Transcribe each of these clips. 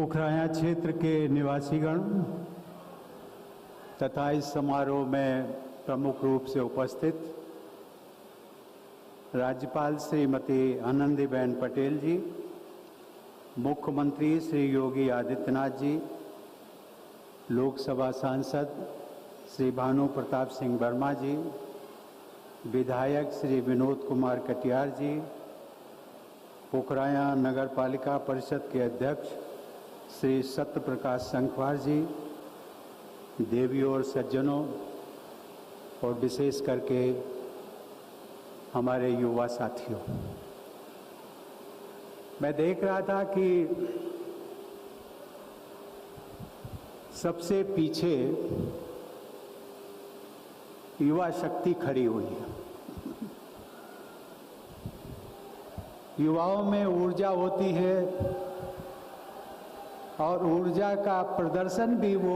पोखराया क्षेत्र के निवासीगण तथा इस समारोह में प्रमुख रूप से उपस्थित राज्यपाल श्रीमती आनंदीबेन पटेल जी, मुख्यमंत्री श्री योगी आदित्यनाथ जी, लोकसभा सांसद श्री भानु प्रताप सिंह वर्मा जी, विधायक श्री विनोद कुमार कटियार जी, पोखराया नगर पालिका परिषद के अध्यक्ष श्री सत्य प्रकाश संखवार जी, देवियों और सज्जनों और विशेष करके हमारे युवा साथियों, मैं देख रहा था कि सबसे पीछे युवा शक्ति खड़ी हुई है। युवाओं में ऊर्जा होती है और ऊर्जा का प्रदर्शन भी वो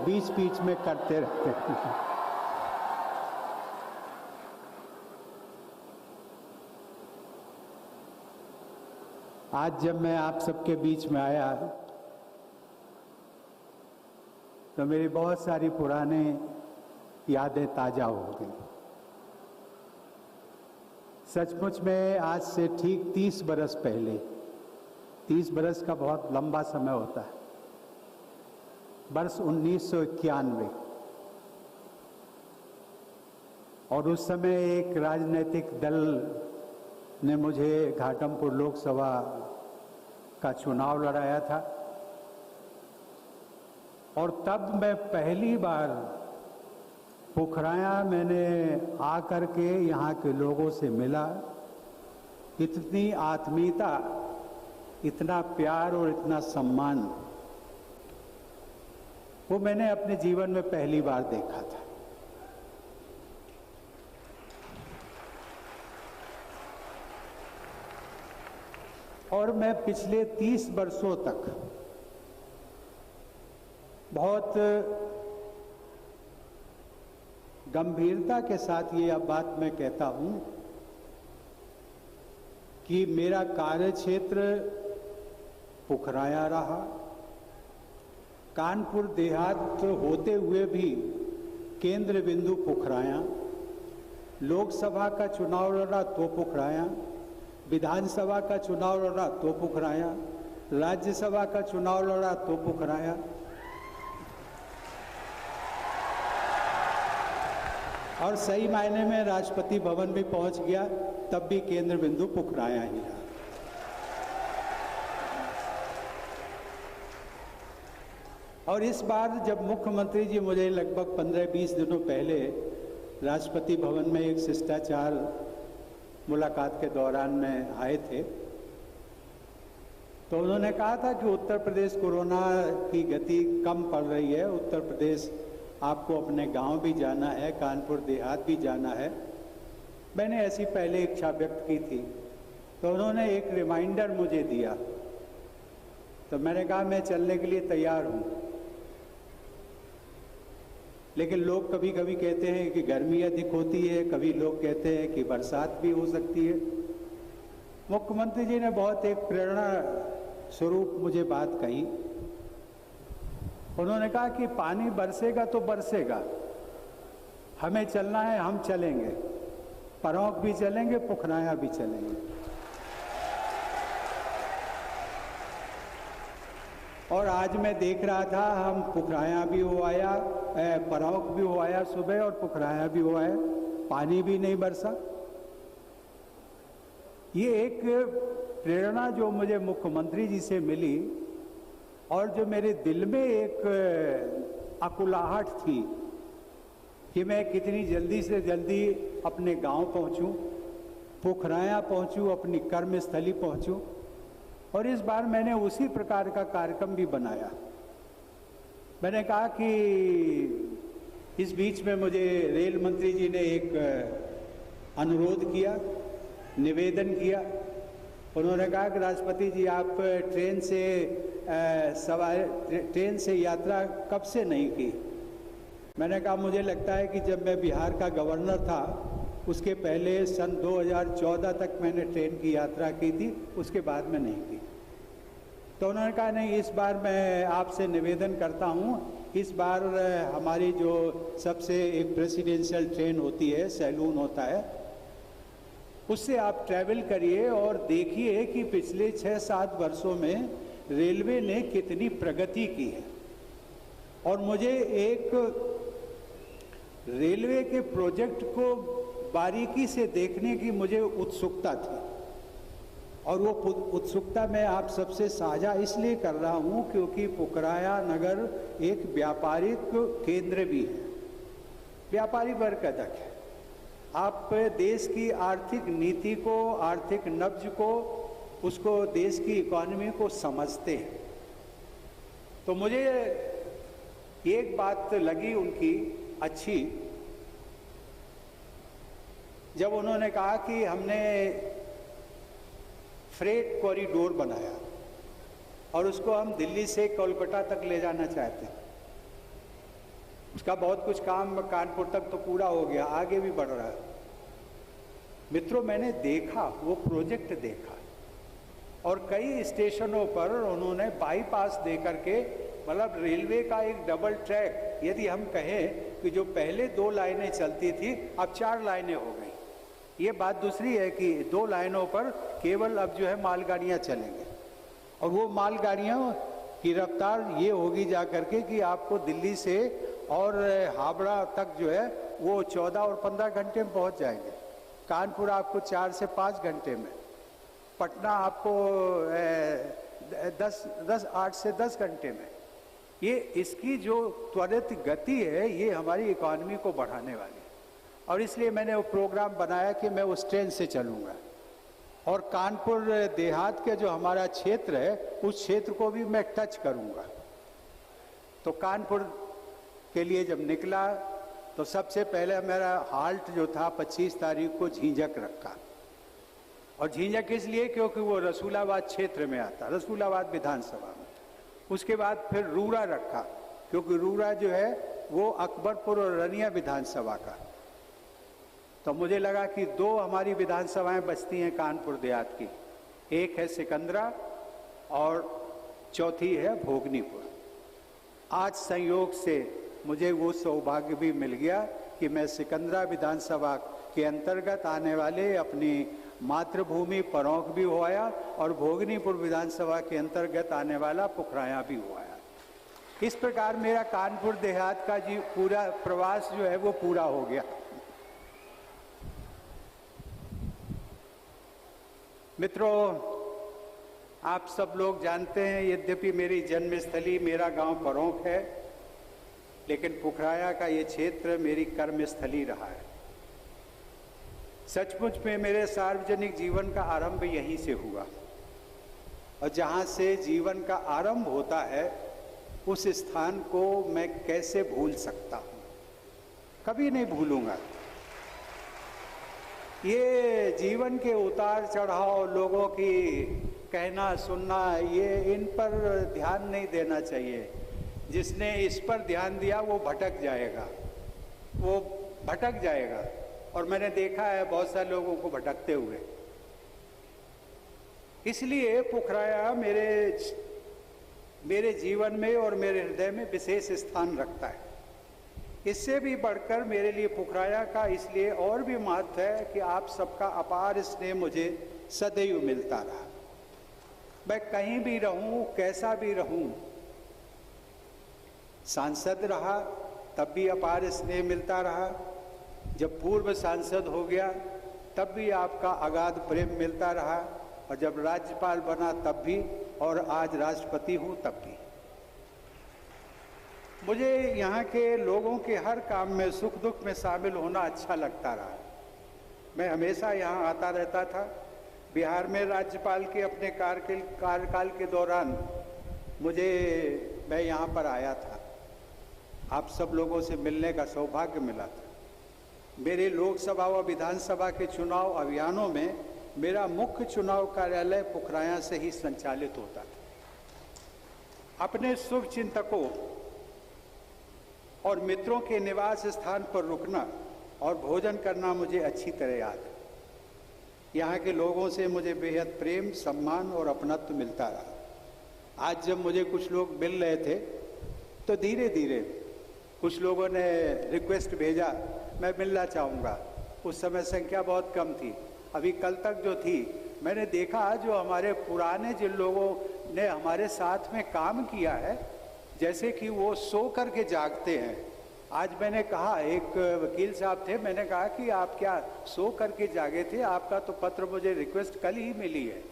बीच बीच में करते रहते हैं। आज जब मैं आप सबके बीच में आया तो मेरी बहुत सारी पुराने यादें ताजा हो गई। सचमुच में आज से ठीक 30 बरस पहले, 30 बरस का बहुत लंबा समय होता है, वर्ष 1991, और उस समय एक राजनीतिक दल ने मुझे घाटमपुर लोकसभा का चुनाव लड़ाया था और तब मैं पहली बार पोखराया मैंने आकर के यहाँ के लोगों से मिला। इतनी आत्मीयता, इतना प्यार और इतना सम्मान वो मैंने अपने जीवन में पहली बार देखा था। और मैं पिछले 30 वर्षों तक बहुत गंभीरता के साथ ये अब बात मैं कहता हूं कि मेरा कार्य क्षेत्र पोखराया रहा। कानपुर देहात होते हुए भी केंद्र बिंदु पोखराया, लोकसभा का चुनाव लड़ा तो पोखराया, विधानसभा का चुनाव लड़ा तो पोखराया, राज्यसभा का चुनाव लड़ा तो पोखराया, और सही मायने में राष्ट्रपति भवन भी पहुंच गया तब भी केंद्र बिंदु पोखराया ही रहा। और इस बार जब मुख्यमंत्री जी मुझे लगभग 15-20 दिनों पहले राष्ट्रपति भवन में एक शिष्टाचार मुलाकात के दौरान में आए थे तो उन्होंने कहा था कि उत्तर प्रदेश कोरोना की गति कम पड़ रही है, उत्तर प्रदेश आपको अपने गांव भी जाना है, कानपुर देहात भी जाना है। मैंने ऐसी पहले इच्छा व्यक्त की थी तो उन्होंने एक रिमाइंडर मुझे दिया, तो मैंने कहा मैं चलने के लिए तैयार हूं, लेकिन लोग कभी कभी कहते हैं कि गर्मी अधिक होती है, कभी लोग कहते हैं कि बरसात भी हो सकती है। मुख्यमंत्री जी ने बहुत एक प्रेरणा स्वरूप मुझे बात कही। उन्होंने कहा कि पानी बरसेगा तो बरसेगा, हमें चलना है, हम चलेंगे, परौंक भी चलेंगे, पोखराया भी चलेंगे। और आज मैं देख रहा था हम पोखराया भी हो आया, परौंक भी हो आया सुबह और पोखराया भी हो आया, पानी भी नहीं बरसा। ये एक प्रेरणा जो मुझे मुख्यमंत्री जी से मिली और जो मेरे दिल में एक अकुलाहट थी कि मैं कितनी जल्दी से जल्दी अपने गांव पहुंचूं, पोखराया पहुंचूं, अपनी कर्मस्थली पहुंचूं। और इस बार मैंने उसी प्रकार का कार्यक्रम भी बनाया। मैंने कहा कि इस बीच में मुझे रेल मंत्री जी ने एक अनुरोध किया, निवेदन किया। उन्होंने कहा कि राष्ट्रपति जी आप ट्रेन से यात्रा कब से नहीं की? मैंने कहा मुझे लगता है कि जब मैं बिहार का गवर्नर था उसके पहले सन 2014 तक मैंने ट्रेन की यात्रा की थी, उसके बाद में नहीं की। तो उन्होंने कहा नहीं, इस बार मैं आपसे निवेदन करता हूँ, इस बार हमारी जो सबसे एक प्रेसिडेंशियल ट्रेन होती है, सैलून होता है, उससे आप ट्रैवल करिए और देखिए कि पिछले 6-7 वर्षों में रेलवे ने कितनी प्रगति की है। और मुझे एक रेलवे के प्रोजेक्ट को बारीकी से देखने की मुझे उत्सुकता थी, और वो उत्सुकता मैं आप सबसे साझा इसलिए कर रहा हूँ क्योंकि पुखराया नगर एक व्यापारिक केंद्र भी है, व्यापारी वर्ग का तक है। आप देश की आर्थिक नीति को, आर्थिक नब्ज को, उसको, देश की इकोनॉमी को समझते हैं। तो मुझे एक बात लगी उनकी अच्छी, जब उन्होंने कहा कि हमने फ्रेट कॉरिडोर बनाया और उसको हम दिल्ली से कोलकाता तक ले जाना चाहते हैं। उसका बहुत कुछ काम कानपुर तक तो पूरा हो गया, आगे भी बढ़ रहा है। मित्रों, मैंने देखा, वो प्रोजेक्ट देखा, और कई स्टेशनों पर उन्होंने बाईपास दे करके, मतलब रेलवे का एक डबल ट्रैक, यदि हम कहें कि जो पहले 2 लाइनें चलती थी अब 4 लाइनें हो गई। ये बात दूसरी है कि 2 लाइनों पर केवल अब जो है मालगाड़ियाँ चलेंगे, और वो मालगाड़ियों की रफ्तार ये होगी जा करके कि आपको दिल्ली से और हावड़ा तक जो है वो 14 और 15 घंटे में पहुंच जाएंगे। कानपुर आपको 4 से 5 घंटे में, पटना आपको 8 से 10 घंटे में। ये इसकी जो त्वरित गति है, ये हमारी इकॉनमी को बढ़ाने वाली है, और इसलिए मैंने वो प्रोग्राम बनाया कि मैं उस ट्रेन से चलूँगा, और कानपुर देहात के जो हमारा क्षेत्र है उस क्षेत्र को भी मैं टच करूँगा। तो कानपुर के लिए जब निकला तो सबसे पहले मेरा हाल्ट जो था 25 तारीख को झींझक रखा, और झींझक इसलिए क्योंकि वो रसूलाबाद क्षेत्र में आता, रसूलाबाद विधानसभा में। उसके बाद फिर रूरा रखा, क्योंकि रूरा जो है वो अकबरपुर और रनिया विधानसभा का। तो मुझे लगा कि 2 हमारी विधानसभाएं बचती हैं कानपुर देहात की, एक है सिकंदरा और चौथी है भोगनीपुर। आज संयोग से मुझे वो सौभाग्य भी मिल गया कि मैं सिकंदरा विधानसभा के अंतर्गत आने वाले अपनी मातृभूमि परौंख भी हो आया, और भोगनीपुर विधानसभा के अंतर्गत आने वाला पुखराया भी हो आया। इस प्रकार मेरा कानपुर देहात का जी पूरा प्रवास जो है वो पूरा हो गया। मित्रों, आप सब लोग जानते हैं, यद्यपि मेरी जन्मस्थली मेरा गांव परौंख है, लेकिन पुखराया का ये क्षेत्र मेरी कर्मस्थली रहा है। सचमुच में मेरे सार्वजनिक जीवन का आरंभ यहीं से हुआ, और जहाँ से जीवन का आरंभ होता है उस स्थान को मैं कैसे भूल सकता हूँ, कभी नहीं भूलूंगा। ये जीवन के उतार चढ़ाव, लोगों की कहना सुनना, ये इन पर ध्यान नहीं देना चाहिए। जिसने इस पर ध्यान दिया वो भटक जाएगा, वो भटक जाएगा, और मैंने देखा है बहुत सारे लोगों को भटकते हुए। इसलिए पुखराया मेरे जीवन में और मेरे हृदय में विशेष स्थान रखता है। इससे भी बढ़कर मेरे लिए पुखराया का इसलिए और भी महत्व है कि आप सबका अपार स्नेह मुझे सदैव मिलता रहा। मैं कहीं भी रहूं, कैसा भी रहूं, सांसद रहा तब भी अपार स्नेह मिलता रहा, जब पूर्व सांसद हो गया तब भी आपका अगाध प्रेम मिलता रहा, और जब राज्यपाल बना तब भी, और आज राष्ट्रपति हूँ तब भी। मुझे यहाँ के लोगों के हर काम में, सुख दुख में शामिल होना अच्छा लगता रहा। मैं हमेशा यहाँ आता रहता था। बिहार में राज्यपाल के अपने कार्यकाल के दौरान मैं यहाँ पर आया था, आप सब लोगों से मिलने का सौभाग्य मिला था। मेरे लोकसभा व विधानसभा के चुनाव अभियानों में मेरा मुख्य चुनाव कार्यालय पुखराया से ही संचालित होता था। अपने शुभ चिंतकों और मित्रों के निवास स्थान पर रुकना और भोजन करना मुझे अच्छी तरह याद है। यहाँ के लोगों से मुझे बेहद प्रेम, सम्मान और अपनत्व मिलता रहा। आज जब मुझे कुछ लोग मिल रहे थे तो धीरे धीरे कुछ लोगों ने रिक्वेस्ट भेजा, मैं मिलना चाहूँगा। उस समय संख्या बहुत कम थी, अभी कल तक जो थी मैंने देखा जो हमारे पुराने जिन लोगों ने हमारे साथ में काम किया है, जैसे कि वो सो करके जागते हैं। आज मैंने कहा, एक वकील साहब थे, मैंने कहा कि आप क्या सो करके जागे थे? आपका तो पत्र मुझे रिक्वेस्ट कल ही मिली है।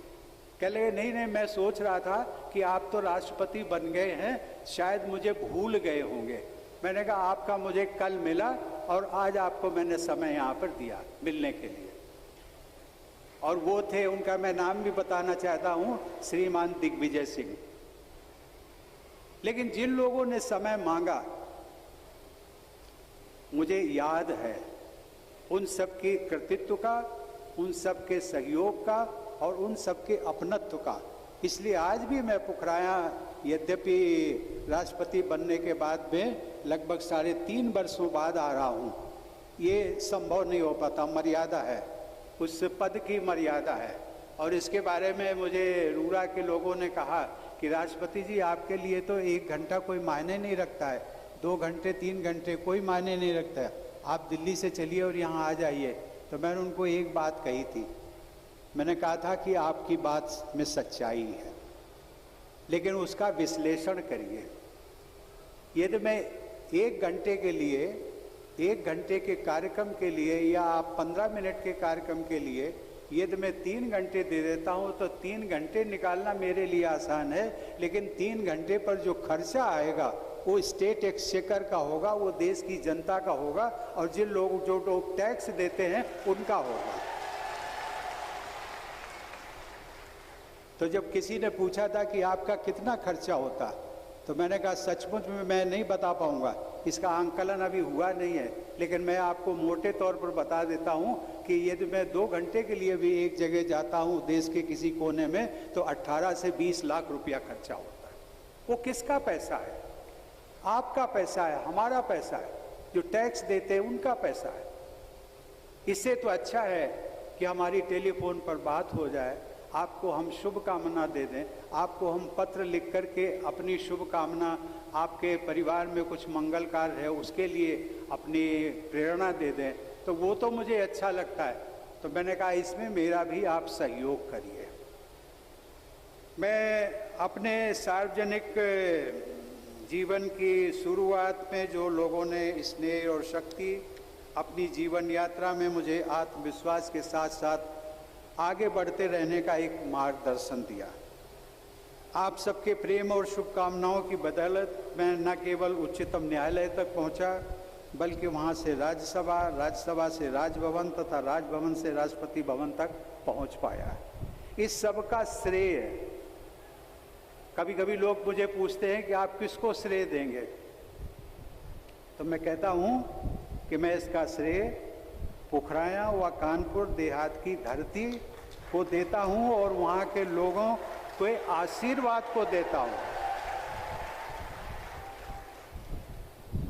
कह लगे नहीं, मैं सोच रहा था कि आप तो राष्ट्रपति बन गए हैं, शायद मुझे भूल गए होंगे। मैंने कहा आपका मुझे कल मिला और आज आपको मैंने समय यहाँ पर दिया मिलने के लिए। और वो थे, उनका मैं नाम भी बताना चाहता हूँ, श्रीमान दिग्विजय सिंह। लेकिन जिन लोगों ने समय मांगा, मुझे याद है उन सब के कृतित्व का, उन सब के सहयोग का और उन सब के अपनत्व का। इसलिए आज भी मैं पुखराया, यद्यपि राष्ट्रपति बनने के बाद में लगभग 3.5 वर्षों बाद आ रहा हूँ। ये संभव नहीं हो पाता, मर्यादा है, उस पद की मर्यादा है। और इसके बारे में मुझे रूरा के लोगों ने कहा कि राष्ट्रपति जी आपके लिए तो 1 घंटा कोई मायने नहीं रखता है, 2 घंटे 3 घंटे कोई मायने नहीं रखता है, आप दिल्ली से चलिए और यहाँ आ जाइए। तो मैंने उनको एक बात कही थी, मैंने कहा था कि आपकी बात में सच्चाई है, लेकिन उसका विश्लेषण करिए। यदि मैं 1 घंटे के लिए, 1 घंटे के कार्यक्रम के लिए या आप 15 मिनट के कार्यक्रम के लिए यदि मैं 3 घंटे दे देता हूं तो 3 घंटे निकालना मेरे लिए आसान है, लेकिन 3 घंटे पर जो खर्चा आएगा वो स्टेट एक्सचेकर का होगा, वो देश की जनता का होगा और जिन लोग जो लोग टैक्स देते हैं उनका होगा। तो जब किसी ने पूछा था कि आपका कितना खर्चा होता, तो मैंने कहा सचमुच में मैं नहीं बता पाऊंगा, इसका आंकलन अभी हुआ नहीं है, लेकिन मैं आपको मोटे तौर पर बता देता हूं कि यदि मैं 2 घंटे के लिए भी एक जगह जाता हूं देश के किसी कोने में, तो 18 से 20 लाख रुपया खर्चा होता है। वो किसका पैसा है? आपका पैसा है, हमारा पैसा है, जो टैक्स देते हैं उनका पैसा है। इससे तो अच्छा है कि हमारी टेलीफोन पर बात हो जाए, आपको हम शुभकामना दे दें, आपको हम पत्र लिख करके अपनी शुभकामना, आपके परिवार में कुछ मंगल कार्य है उसके लिए अपनी प्रेरणा दे दें, तो वो तो मुझे अच्छा लगता है। तो मैंने कहा इसमें मेरा भी आप सहयोग करिए। मैं अपने सार्वजनिक जीवन की शुरुआत में जो लोगों ने स्नेह और शक्ति अपनी जीवन यात्रा में मुझे आत्मविश्वास के साथ साथ आगे बढ़ते रहने का एक मार्गदर्शन दिया, आप सबके प्रेम और शुभकामनाओं की बदौलत मैं न केवल उच्चतम न्यायालय तक पहुंचा, बल्कि वहां से राज्यसभा, राज्यसभा से राजभवन तथा राजभवन से राष्ट्रपति भवन तक पहुंच पाया। इस सब का श्रेय, कभी कभी लोग मुझे पूछते हैं कि आप किसको श्रेय देंगे, तो मैं कहता हूं कि मैं इसका श्रेय पुखराया व कानपुर देहात की धरती को देता हूं और वहां के लोगों के आशीर्वाद को देता हूं।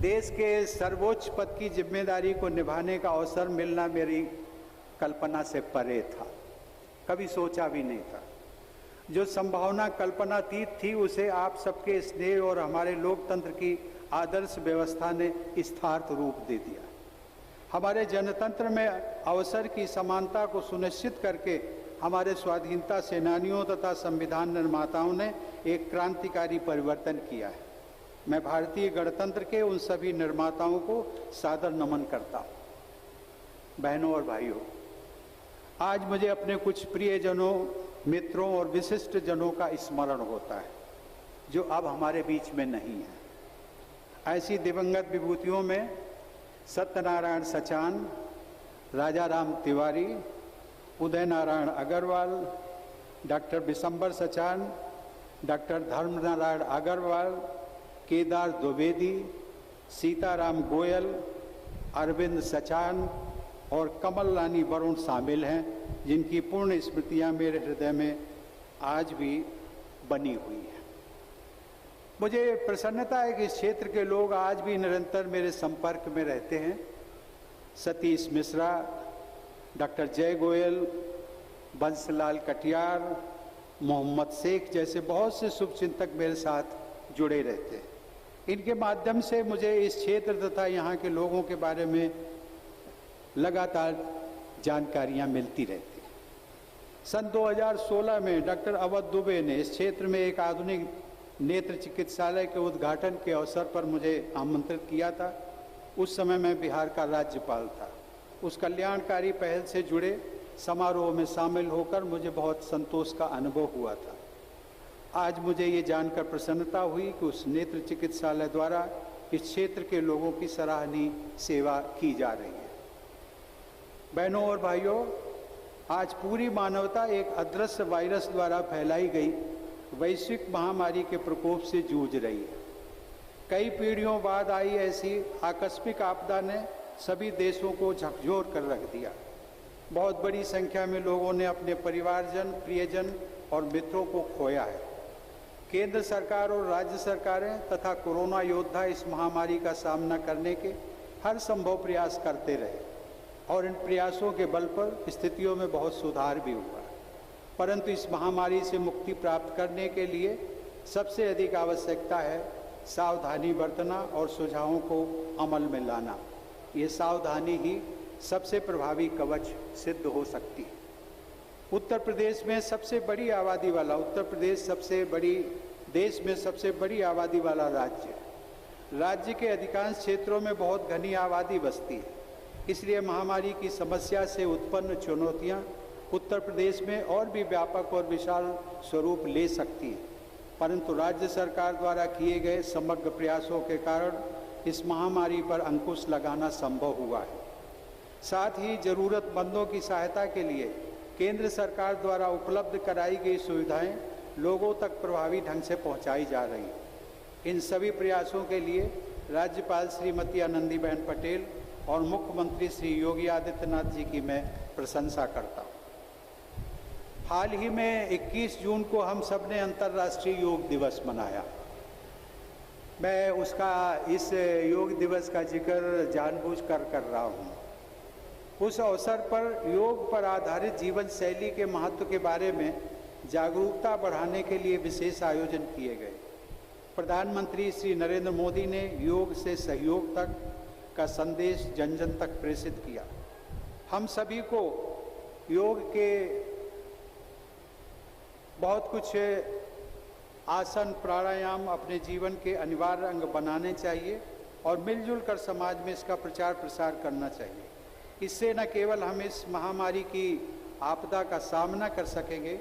देश के सर्वोच्च पद की जिम्मेदारी को निभाने का अवसर मिलना मेरी कल्पना से परे था, कभी सोचा भी नहीं था। जो संभावना कल्पनातीत थी उसे आप सबके स्नेह और हमारे लोकतंत्र की आदर्श व्यवस्था ने यथार्थ रूप दे दिया। हमारे जनतंत्र में अवसर की समानता को सुनिश्चित करके हमारे स्वाधीनता सेनानियों तथा संविधान निर्माताओं ने एक क्रांतिकारी परिवर्तन किया है। मैं भारतीय गणतंत्र के उन सभी निर्माताओं को सादर नमन करता हूँ। बहनों और भाइयों, आज मुझे अपने कुछ प्रियजनों, मित्रों और विशिष्ट जनों का स्मरण होता है जो अब हमारे बीच में नहीं है। ऐसी दिवंगत विभूतियों में सत्यनारायण सचान, राजा राम तिवारी, उदय नारायण अग्रवाल, डॉक्टर बिशंबर सचान, डॉक्टर धर्मनारायण अग्रवाल, केदार द्विवेदी, सीताराम गोयल, अरविंद सचान और कमल रानी वरुण शामिल हैं, जिनकी पूर्ण स्मृतियां मेरे हृदय में आज भी बनी हुई है। मुझे प्रसन्नता है कि इस क्षेत्र के लोग आज भी निरंतर मेरे संपर्क में रहते हैं। सतीश मिश्रा, डॉक्टर जय गोयल, बंसलाल कटियार, मोहम्मद शेख जैसे बहुत से शुभचिंतक मेरे साथ जुड़े रहते हैं। इनके माध्यम से मुझे इस क्षेत्र तथा यहाँ के लोगों के बारे में लगातार जानकारियाँ मिलती रहती हैं। सन 2016 में डॉक्टर अवध दुबे ने इस क्षेत्र में एक आधुनिक नेत्र चिकित्सालय के उद्घाटन के अवसर पर मुझे आमंत्रित किया था। उस समय मैं बिहार का राज्यपाल था। उस कल्याणकारी पहल से जुड़े समारोह में शामिल होकर मुझे बहुत संतोष का अनुभव हुआ था। आज मुझे ये जानकर प्रसन्नता हुई कि उस नेत्र चिकित्सालय द्वारा इस क्षेत्र के लोगों की सराहनीय सेवा की जा रही है। बहनों और भाइयों, आज पूरी मानवता एक अदृश्य वायरस द्वारा फैलाई गई वैश्विक महामारी के प्रकोप से जूझ रही है। कई पीढ़ियों बाद आई ऐसी आकस्मिक आपदा ने सभी देशों को झकझोर कर रख दिया। बहुत बड़ी संख्या में लोगों ने अपने परिवारजन, प्रियजन और मित्रों को खोया है। केंद्र सरकार और राज्य सरकारें तथा कोरोना योद्धा इस महामारी का सामना करने के हर संभव प्रयास करते रहे और इन प्रयासों के बल पर स्थितियों में बहुत सुधार भी हुआ। परंतु इस महामारी से मुक्ति प्राप्त करने के लिए सबसे अधिक आवश्यकता है सावधानी बरतना और सुझावों को अमल में लाना। ये सावधानी ही सबसे प्रभावी कवच सिद्ध हो सकती है। उत्तर प्रदेश में सबसे बड़ी आबादी वाला देश में सबसे बड़ी आबादी वाला राज्य है। राज्य के अधिकांश क्षेत्रों में बहुत घनी आबादी बसती है। इसलिए महामारी की समस्या से उत्पन्न चुनौतियां उत्तर प्रदेश में और भी व्यापक और विशाल स्वरूप ले सकती हैं। परंतु राज्य सरकार द्वारा किए गए समग्र प्रयासों के कारण इस महामारी पर अंकुश लगाना संभव हुआ है। साथ ही जरूरतमंदों की सहायता के लिए केंद्र सरकार द्वारा उपलब्ध कराई गई सुविधाएं लोगों तक प्रभावी ढंग से पहुंचाई जा रही हैं। इन सभी प्रयासों के लिए राज्यपाल श्रीमती आनंदीबेन पटेल और मुख्यमंत्री श्री योगी आदित्यनाथ जी की मैं प्रशंसा करता हूँ। हाल ही में 21 जून को हम सब ने अंतर्राष्ट्रीय योग दिवस मनाया। मैं इस योग दिवस का जिक्र जानबूझकर कर रहा हूँ। उस अवसर पर योग पर आधारित जीवन शैली के महत्व के बारे में जागरूकता बढ़ाने के लिए विशेष आयोजन किए गए। प्रधानमंत्री श्री नरेंद्र मोदी ने योग से सहयोग तक का संदेश जन जन तक प्रेषित किया। हम सभी को योग के बहुत कुछ आसन प्राणायाम अपने जीवन के अनिवार्य अंग बनाने चाहिए और मिलजुल कर समाज में इसका प्रचार प्रसार करना चाहिए। इससे न केवल हम इस महामारी की आपदा का सामना कर सकेंगे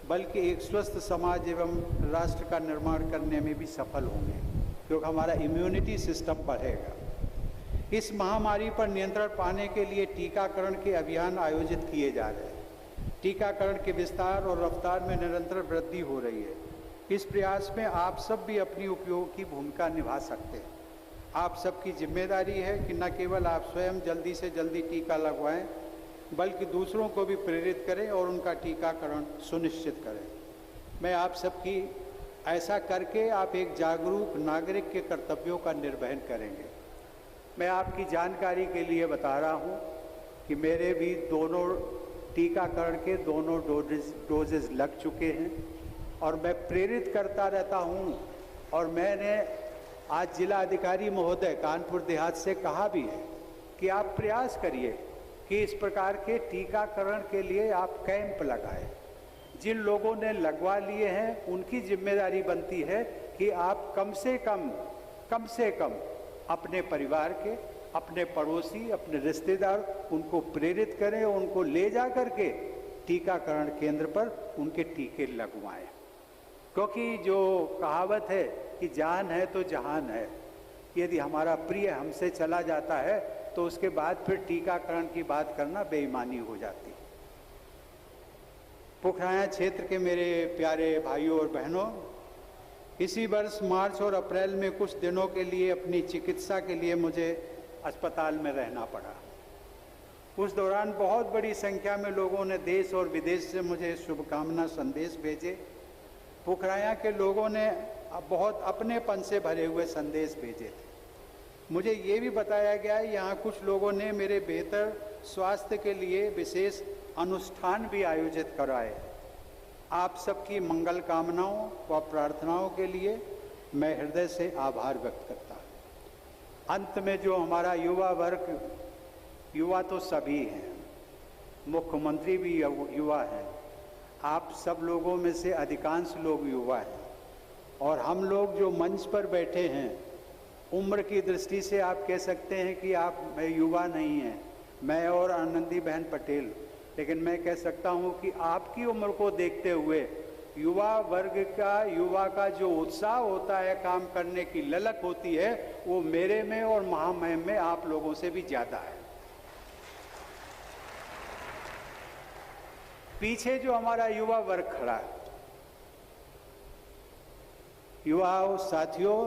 बल्कि एक स्वस्थ समाज एवं राष्ट्र का निर्माण करने में भी सफल होंगे, क्योंकि हमारा इम्यूनिटी सिस्टम बढ़ेगा। इस महामारी पर नियंत्रण पाने के लिए टीकाकरण के अभियान आयोजित किए जा रहे हैं। टीकाकरण के विस्तार और रफ्तार में निरंतर वृद्धि हो रही है। इस प्रयास में आप सब भी अपनी उपयोगी भूमिका निभा सकते हैं। आप सबकी जिम्मेदारी है कि न केवल आप स्वयं जल्दी से जल्दी टीका लगवाएं बल्कि दूसरों को भी प्रेरित करें और उनका टीकाकरण सुनिश्चित करें। मैं आप सबकी ऐसा करके आप एक जागरूक नागरिक के कर्तव्यों का निर्वहन करेंगे। मैं आपकी जानकारी के लिए बता रहा हूं कि मेरे भी दोनों टीकाकरण के दोनों डोजेज लग चुके हैं और मैं प्रेरित करता रहता हूं। और मैंने आज जिला अधिकारी महोदय कानपुर देहात से कहा भी है कि आप प्रयास करिए कि इस प्रकार के टीकाकरण के लिए आप कैंप लगाएं। जिन लोगों ने लगवा लिए हैं उनकी जिम्मेदारी बनती है कि आप कम से कम अपने परिवार के, अपने पड़ोसी, अपने रिश्तेदार उनको प्रेरित करें और उनको ले जा करके टीकाकरण केंद्र पर उनके टीके लगवाएं। क्योंकि जो कहावत है कि जान है तो जहान है, यदि हमारा प्रिय हमसे चला जाता है तो उसके बाद फिर टीकाकरण की बात करना बेईमानी हो जाती है। पुखराया क्षेत्र के मेरे प्यारे भाइयों और बहनों, इसी वर्ष मार्च और अप्रैल में कुछ दिनों के लिए अपनी चिकित्सा के लिए मुझे अस्पताल में रहना पड़ा। उस दौरान बहुत बड़ी संख्या में लोगों ने देश और विदेश से मुझे शुभकामना संदेश भेजे। पुखराया के लोगों ने बहुत अपनेपन से भरे हुए संदेश भेजे थे। मुझे ये भी बताया गया है यहाँ कुछ लोगों ने मेरे बेहतर स्वास्थ्य के लिए विशेष अनुष्ठान भी आयोजित कराए। आप सबकी मंगल कामनाओं व प्रार्थनाओं के लिए मैं हृदय से आभार व्यक्त करता हूँ। अंत में जो हमारा युवा वर्ग, युवा तो सभी हैं, मुख्यमंत्री भी युवा हैं, आप सब लोगों में से अधिकांश लोग युवा हैं, और हम लोग जो मंच पर बैठे हैं उम्र की दृष्टि से आप कह सकते हैं कि आप युवा नहीं हैं, मैं और आनंदी बहन पटेल, लेकिन मैं कह सकता हूं कि आपकी उम्र को देखते हुए युवा वर्ग का, युवा का जो उत्साह होता है, काम करने की ललक होती है, वो मेरे में और महामहिम में आप लोगों से भी ज्यादा है। पीछे जो हमारा युवा वर्ग खड़ा है, युवाओं साथियों,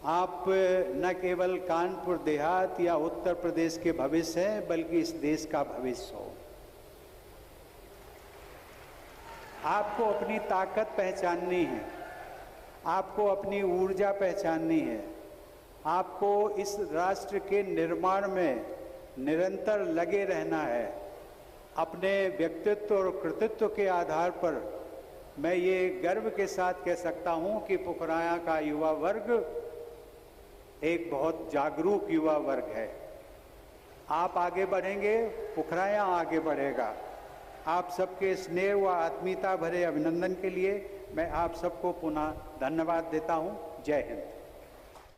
आप न केवल कानपुर देहात या उत्तर प्रदेश के भविष्य हैं, बल्कि इस देश का भविष्य हो। आपको अपनी ताकत पहचाननी है, आपको अपनी ऊर्जा पहचाननी है, आपको इस राष्ट्र के निर्माण में निरंतर लगे रहना है। अपने व्यक्तित्व और कृतित्व के आधार पर मैं ये गर्व के साथ कह सकता हूं कि पुखराया का युवा वर्ग एक बहुत जागरूक युवा वर्ग है। आप आगे बढ़ेंगे, पुखराया आगे बढ़ेगा। आप सबके स्नेह व आत्मीयता भरे अभिनंदन के लिए मैं आप सबको पुनः धन्यवाद देता हूं। जय हिंद।